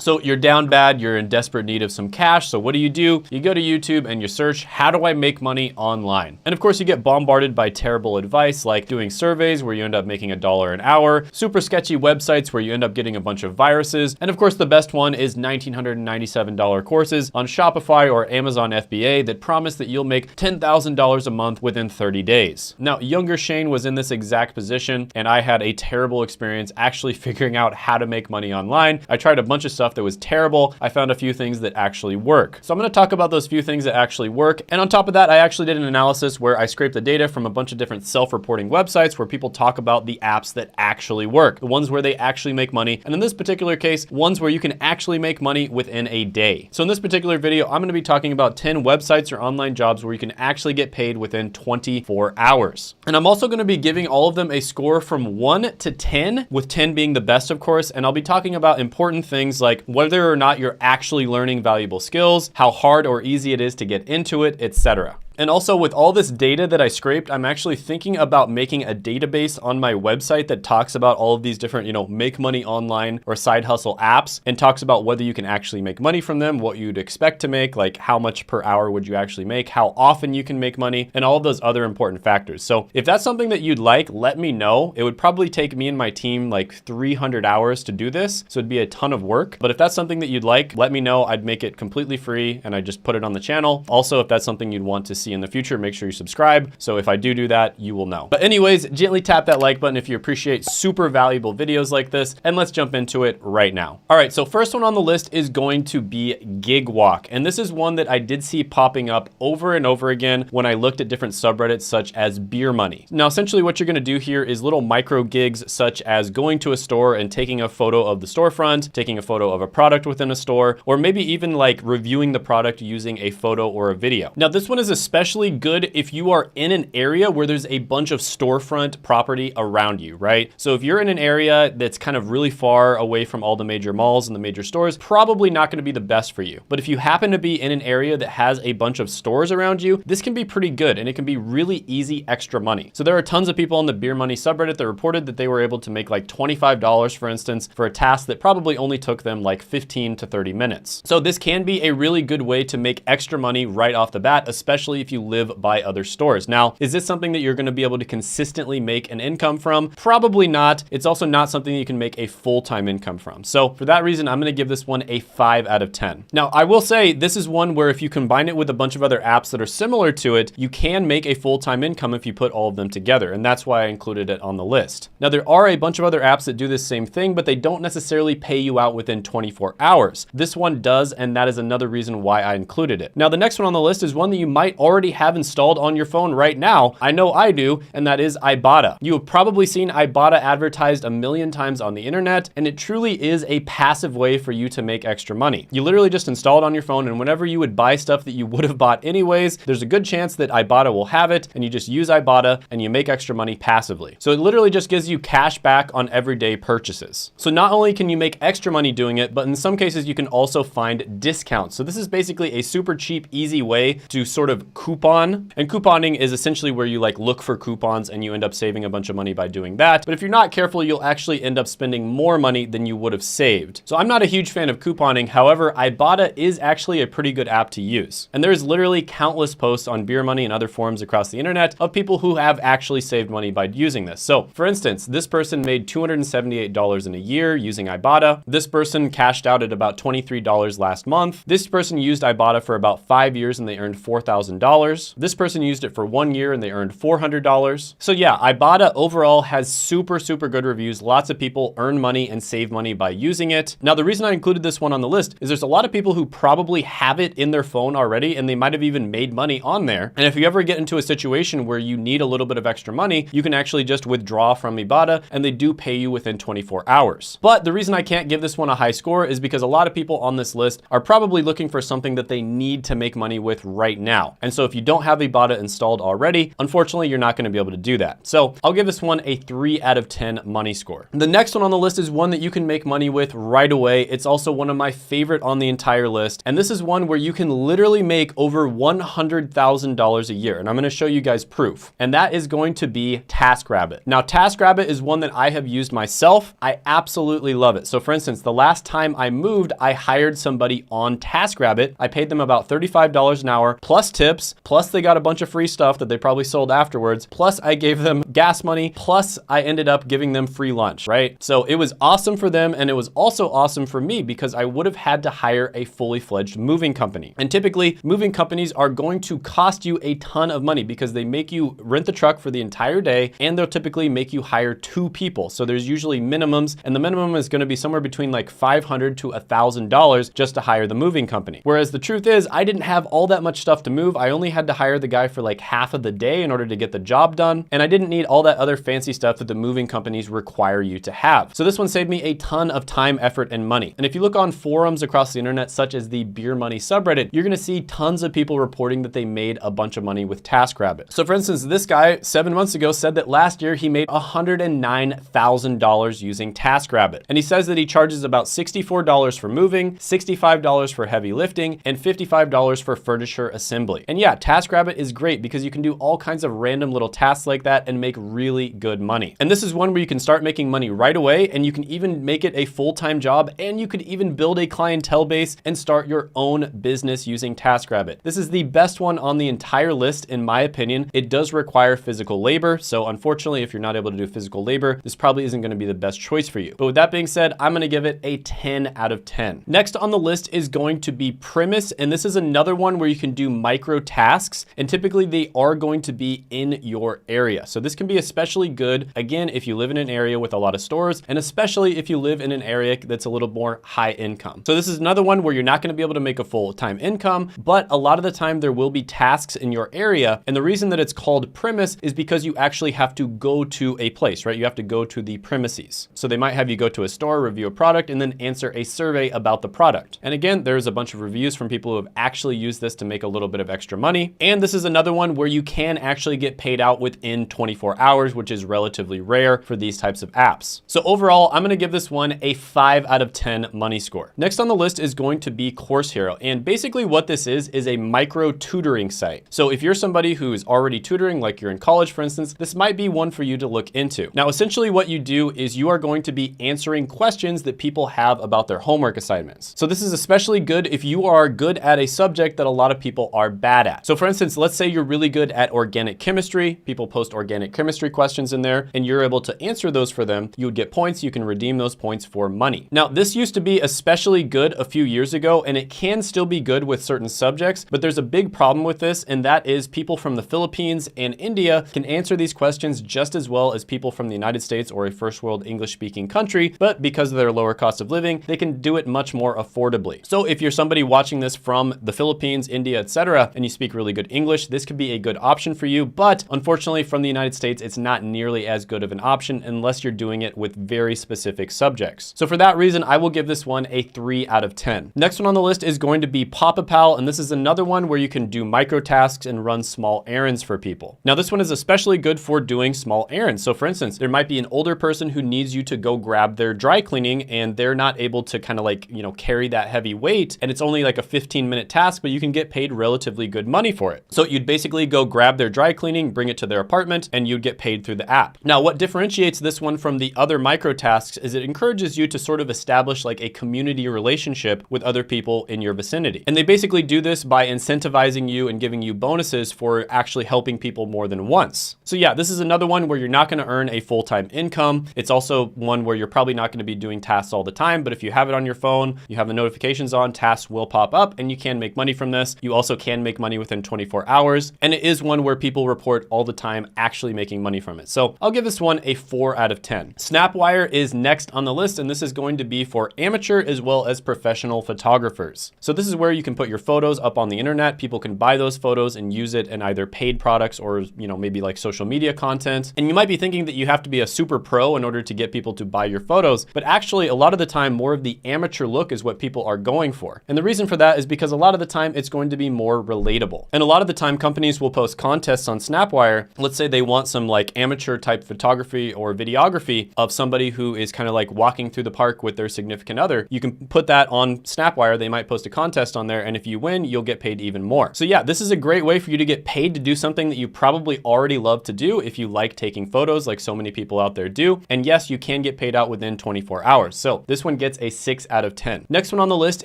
So you're down bad, you're in desperate need of some cash. So what do? You go to YouTube and you search, how do I make money online? And of course you get bombarded by terrible advice, like doing surveys where you end up making $1 an hour, super sketchy websites where you end up getting a bunch of viruses. And of course the best one is $1,997 courses on Shopify or Amazon FBA that promise that you'll make $10,000 a month within 30 days. Now, younger Shane was in this exact position and I had a terrible experience actually figuring out how to make money online. I tried a bunch of stuff that was terrible. I found a few things that actually work. So I'm gonna talk about those few things that actually work. And on top of that, I actually did an analysis where I scraped the data from a bunch of different self-reporting websites where people talk about the apps that actually work, the ones where they actually make money. And in this particular case, ones where you can actually make money within a day. So in this particular video, I'm gonna be talking about 10 websites or online jobs where you can actually get paid within 24 hours. And I'm also gonna be giving all of them a score from 1 to 10, with 10 being the best, of course. And I'll be talking about important things like whether or not you're actually learning valuable skills, how hard or easy it is to get into it, etc. And also with all this data that I scraped, I'm actually thinking about making a database on my website that talks about all of these different, make money online or side hustle apps, and talks about whether you can actually make money from them, what you'd expect to make, like how much per hour would you actually make, how often you can make money, and all of those other important factors. So if that's something that you'd like, let me know. It would probably take me and my team like 300 hours to do this. So it'd be a ton of work. But if that's something that you'd like, let me know. I'd make it completely free and I just put it on the channel. Also, if that's something you'd want to see in the future, make sure you subscribe. So if I do that, you will know. But anyways, gently tap that like button if you appreciate super valuable videos like this, and let's jump into it right now. All right, so first one on the list is going to be Gigwalk. And this is one that I did see popping up over and over again when I looked at different subreddits such as Beer Money. Now, essentially what you're gonna do here is little micro gigs such as going to a store and taking a photo of the storefront, taking a photo of a product within a store, or maybe even like reviewing the product using a photo or a video. Now, this one is especially good if you are in an area where there's a bunch of storefront property around you, right? So if you're in an area that's kind of really far away from all the major malls and the major stores, probably not going to be the best for you. But if you happen to be in an area that has a bunch of stores around you, this can be pretty good and it can be really easy extra money. So there are tons of people on the Beer Money subreddit that reported that they were able to make like $25, for instance, for a task that probably only took them like 15 to 30 minutes. So this can be a really good way to make extra money right off the bat, especially if you live by other stores. Now, is this something that you're going to be able to consistently make an income from? Probably not. It's also not something you can make a full-time income from. So for that reason, I'm going to give this one a 5 out of 10. Now, I will say this is one where if you combine it with a bunch of other apps that are similar to it, you can make a full-time income if you put all of them together. And that's why I included it on the list. Now, there are a bunch of other apps that do this same thing, but they don't necessarily pay you out within 24 hours. This one does, and that is another reason why I included it. Now, the next one on the list is one that you might already have installed on your phone right now. I know I do, and that is Ibotta. You have probably seen Ibotta advertised a million times on the internet, and it truly is a passive way for you to make extra money. You literally just install it on your phone, and whenever you would buy stuff that you would have bought anyways, there's a good chance that Ibotta will have it, and you just use Ibotta and you make extra money passively. So it literally just gives you cash back on everyday purchases. So not only can you make extra money doing it, but in some cases you can also find discounts. So this is basically a super cheap, easy way to sort of coupon. And couponing is essentially where you like look for coupons and you end up saving a bunch of money by doing that. But if you're not careful, you'll actually end up spending more money than you would have saved. So I'm not a huge fan of couponing. However, Ibotta is actually a pretty good app to use. And there's literally countless posts on Beer Money and other forums across the internet of people who have actually saved money by using this. So for instance, this person made $278 in a year using Ibotta. This person cashed out at about $23 last month. This person used Ibotta for about 5 years and they earned $4,000. This person used it for 1 year and they earned $400. So yeah, Ibotta overall has super good reviews. Lots of people earn money and save money by using it. Now, the reason I included this one on the list is there's a lot of people who probably have it in their phone already and they might have even made money on there. And if you ever get into a situation where you need a little bit of extra money, you can actually just withdraw from Ibotta and they do pay you within 24 hours. But the reason I can't give this one a high score is because a lot of people on this list are probably looking for something that they need to make money with right now. And so if you don't have Ibotta installed already, unfortunately, you're not going to be able to do that. So I'll give this one a 3 out of 10 money score. The next one on the list is one that you can make money with right away. It's also one of my favorite on the entire list. And this is one where you can literally make over $100,000 a year. And I'm going to show you guys proof. And that is going to be TaskRabbit. Now, TaskRabbit is one that I have used myself. I absolutely love it. So for instance, the last time I moved, I hired somebody on TaskRabbit. I paid them about $35 an hour plus tips, plus they got a bunch of free stuff that they probably sold afterwards. Plus I gave them gas money. Plus I ended up giving them free lunch, right? So it was awesome for them. And it was also awesome for me because I would have had to hire a fully fledged moving company. And typically moving companies are going to cost you a ton of money because they make you rent the truck for the entire day and they'll typically make you hire 2 people. So there's usually minimums and the minimum is going to be somewhere between like $500 to $1,000 just to hire the moving company. Whereas the truth is I didn't have all that much stuff to move. I only had to hire the guy for like half of the day in order to get the job done. And I didn't need all that other fancy stuff that the moving companies require you to have. So this one saved me a ton of time, effort, and money. And if you look on forums across the internet, such as the Beer Money subreddit, you're gonna see tons of people reporting that they made a bunch of money with TaskRabbit. So for instance, this guy 7 months ago said that last year he made $109,000 using TaskRabbit. And he says that he charges about $64 for moving, $65 for heavy lifting, and $55 for furniture assembly. And yeah, TaskRabbit is great because you can do all kinds of random little tasks like that and make really good money. And this is one where you can start making money right away and you can even make it a full-time job and you could even build a clientele base and start your own business using TaskRabbit. This is the best one on the entire list in my opinion. It does require physical labor. So unfortunately, if you're not able to do physical labor, this probably isn't going to be the best choice for you. But with that being said, I'm going to give it a 10 out of 10. Next on the list is going to be Primus. And this is another one where you can do micro tasks. And typically they are going to be in your area. So this can be especially good, again, if you live in an area with a lot of stores, and especially if you live in an area that's a little more high income. So this is another one where you're not going to be able to make a full-time income, but a lot of the time there will be tasks in your area. And the reason that it's called Primus is because you actually have to go to a place, right? You have to go to the premises. So they might have you go to a store, review a product, and then answer a survey about the product. And again, there's a bunch of reviews from people who have actually used this to make a little bit of extra money. And this is another one where you can actually get paid out within 24 hours, which is relatively rare for these types of apps. So overall, I'm going to give this one a 5 out of 10 money score. Next on the list is going to be Course Hero. And basically what this is a micro tutoring site. So if you're somebody who is already tutoring, like you're in college, for instance, this might be one for you to look into. Now, essentially what you do is you are going to be answering questions that people have about their homework assignments. So this is especially good if you are good at a subject that a lot of people are bad at. So for instance, let's say you're really good at organic chemistry. People post organic chemistry questions in there and you're able to answer those for them. You would get points. You can redeem those points for money. Now, this used to be especially good a few years ago, and it can still be good with certain subjects, but there's a big problem with this, and that is people from the Philippines and India can answer these questions just as well as people from the United States or a first world English speaking country, but because of their lower cost of living, they can do it much more affordably. So if you're somebody watching this from the Philippines, India, etc., and you speak really good English, this could be a good option for you, but unfortunately from the United States, it's not nearly as good of an option unless you're doing it with very specific subjects. So for that reason, I will give this one a 3 out of 10. Next one on the list is going to be PapaPal, and this is another one where you can do micro tasks and run small errands for people. Now, this one is especially good for doing small errands. So for instance, there might be an older person who needs you to go grab their dry cleaning and they're not able to kind of like, carry that heavy weight. And it's only like a 15-minute task, but you can get paid relatively good money for it. So you'd basically go grab their dry cleaning, bring it to their apartment, and you'd get paid through the app. Now, what differentiates this one from the other micro tasks is it encourages you to sort of establish like a community relationship with other people in your vicinity. And they basically do this by incentivizing you and giving you bonuses for actually helping people more than once. So yeah, this is another one where you're not going to earn a full-time income. It's also one where you're probably not going to be doing tasks all the time, but if you have it on your phone, you have the notifications on, tasks will pop up and you can make money from this. You also can make money within 24 hours. And it is one where people report all the time actually making money from it. So I'll give this one a 4 out of 10. Snapwire is next on the list, and this is going to be for amateur as well as professional photographers. So this is where you can put your photos up on the internet. People can buy those photos and use it in either paid products or, maybe like social media content. And you might be thinking that you have to be a super pro in order to get people to buy your photos, but actually a lot of the time, more of the amateur look is what people are going for. And the reason for that is because a lot of the time it's going to be more relatable. relatable. And a lot of the time companies will post contests on Snapwire. Let's say they want some like amateur type photography or videography of somebody who is kind of like walking through the park with their significant other. You can put that on Snapwire. They might post a contest on there, and if you win, you'll get paid even more. So yeah, this is a great way for you to get paid to do something that you probably already love to do if you like taking photos like so many people out there do. And yes, you can get paid out within 24 hours. So this one gets a 6 out of 10. Next one on the list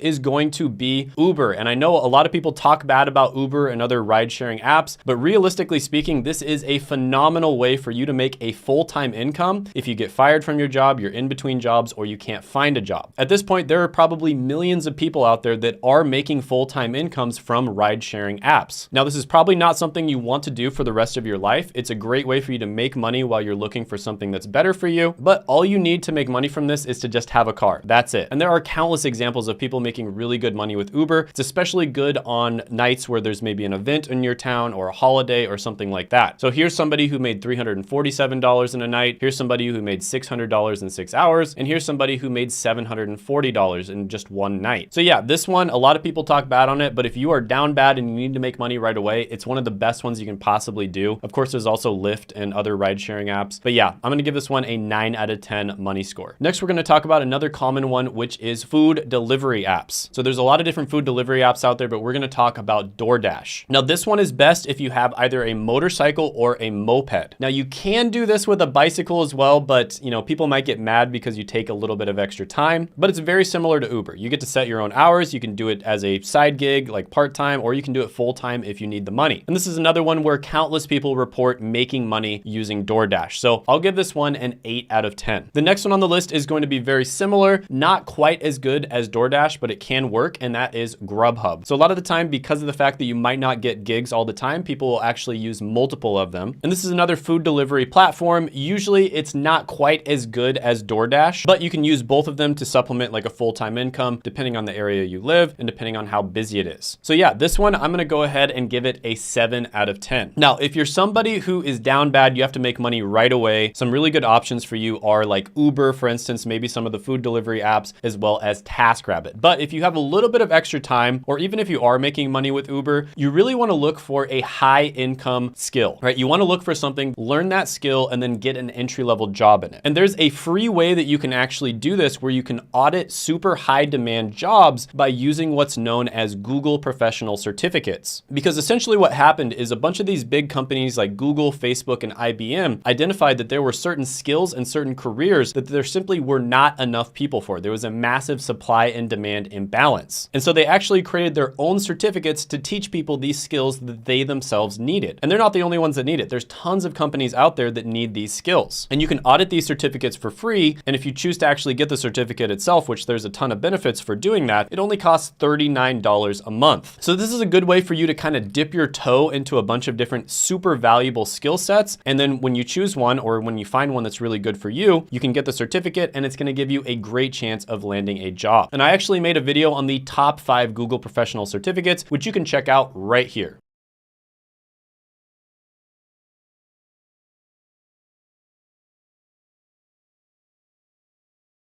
is going to be Uber. And I know a lot of people talk bad about Uber and other ride sharing apps, but realistically speaking, this is a phenomenal way for you to make a full-time income if you get fired from your job, you're in between jobs, or you can't find a job. At this point, there are probably millions of people out there that are making full-time incomes from ride sharing apps. Now, this is probably not something you want to do for the rest of your life. It's a great way for you to make money while you're looking for something that's better for you, but all you need to make money from this is to just have a car. That's it. And there are countless examples of people making really good money with Uber. It's especially good on nights where there's maybe an event in your town or a holiday or something like that. So here's somebody who made $347 in a night. Here's somebody who made $600 in 6 hours. And here's somebody who made $740 in just one night. So yeah, this one, a lot of people talk bad on it, but if you are down bad and you need to make money right away, it's one of the best ones you can possibly do. Of course, there's also Lyft and other ride sharing apps. But yeah, I'm gonna give this one a 9 out of 10 money score. Next, we're gonna talk about another common one, which is food delivery apps. So there's a lot of different food delivery apps out there, but we're gonna talk about DoorDash. Now, this one is best if you have either a motorcycle or a moped. Now, you can do this with a bicycle as well, but you know, people might get mad because you take a little bit of extra time, but it's very similar to Uber. You get to set your own hours. You can do it as a side gig, like part-time, or you can do it full-time if you need the money. And this is another one where countless people report making money using DoorDash. So I'll give this one an 8 out of 10. The next one on the list is going to be very similar, not quite as good as DoorDash, but it can work, and that is Grubhub. So a lot of the time, because of the fact that you might not get gigs all the time, people will actually use multiple of them. And this is another food delivery platform. Usually it's not quite as good as DoorDash, but you can use both of them to supplement like a full-time income, depending on the area you live and depending on how busy it is. So yeah, this one, I'm gonna go ahead and give it a 7 out of 10. Now, if you're somebody who is down bad, you have to make money right away. Some really good options for you are like Uber, for instance, maybe some of the food delivery apps, as well as TaskRabbit. But if you have a little bit of extra time, or even if you are making money with Uber, you really wanna look for a high income skill, right? You wanna look for something, learn that skill, and then get an entry-level job in it. And there's a free way that you can actually do this where you can audit super high demand jobs by using what's known as Google Professional Certificates. Because essentially what happened is a bunch of these big companies like Google, Facebook, and IBM identified that there were certain skills and certain careers that there simply were not enough people for. There was a massive supply and demand imbalance. And so they actually created their own certificates to teach people these skills that they themselves needed. And they're not the only ones that need it. There's tons of companies out there that need these skills. And you can audit these certificates for free. And if you choose to actually get the certificate itself, which there's a ton of benefits for doing that, it only costs $39 a month. So this is a good way for you to kind of dip your toe into a bunch of different super valuable skill sets. And then when you choose one, or when you find one that's really good for you, you can get the certificate and it's gonna give you a great chance of landing a job. And I actually made a video on the top 5 Google Professional Certificates, which you can check out right here.